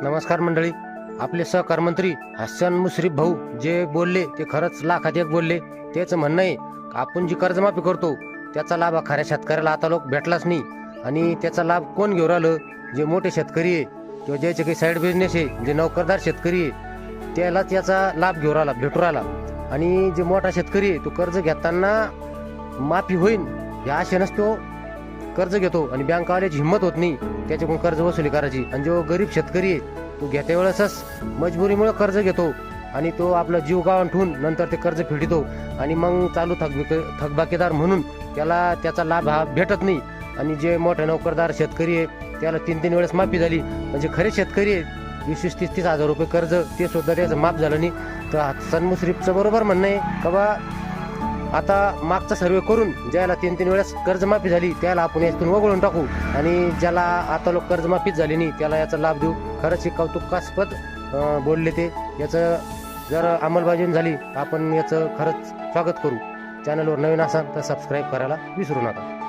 नमस्कार मंडळी. आपले सहकार मंत्री हसन मुश्रीफ भाऊ जे बोलले ते खरंच लाखात एक बोलले. त्याचं म्हणणं आहे आपण जी कर्जमाफी करतो त्याचा लाभ हा खऱ्या शेतकऱ्याला आता लोक भेटलाच नाही. आणि त्याचा लाभ कोण घेऊन राहिलं? जे मोठे शेतकरी आहे किंवा ज्याचे काही साईड बिझनेस आहे, जे नोकरदार शेतकरी आहे त्यालाच याचा लाभ घेऊन राहिला, भेटू राहिला. आणि जे मोठा शेतकरी आहे तो कर्ज घेताना माफी होईल या आशेनंच तो कर्ज घेतो आणि बँकवाल्याची हिंमत होत नाही त्याच्याकडून कर्ज वसुली करायची. आणि जो गरीब शेतकरी आहे तो घेत्या वेळेसच मजबुरीमुळे कर्ज घेतो आणि तो आपला जीव गहाण ठेवून नंतर ते कर्ज फेडितो आणि मग चालू थकबाकीदार म्हणून त्याला त्याचा लाभ हा भेटत नाही. आणि जे मोठे नोकरदार शेतकरी आहे त्याला 3-3 वेळेस माफी झाली. म्हणजे खरे शेतकरी आहे 20-30 हजार रुपये कर्ज ते सुद्धा त्याचं माफ झालं नाही. तर हसन मुश्रीफचं बरोबर म्हणणं आहे का बा आता मागचा सर्वे करून ज्याला 3-3 वेळेस कर्जमाफी झाली त्याला आपण यातून वगळून टाकू आणि ज्याला आता लोक कर्जमाफीच झाली नाही त्याला याचा लाभ देऊ. खरंच हे कौतुकास्पद बोलले ते. याचं जर अंमलबजावणी झाली आपण याचं खरंच स्वागत करू. चॅनलवर नवीन असाल तर सबस्क्राईब करायला विसरू नका.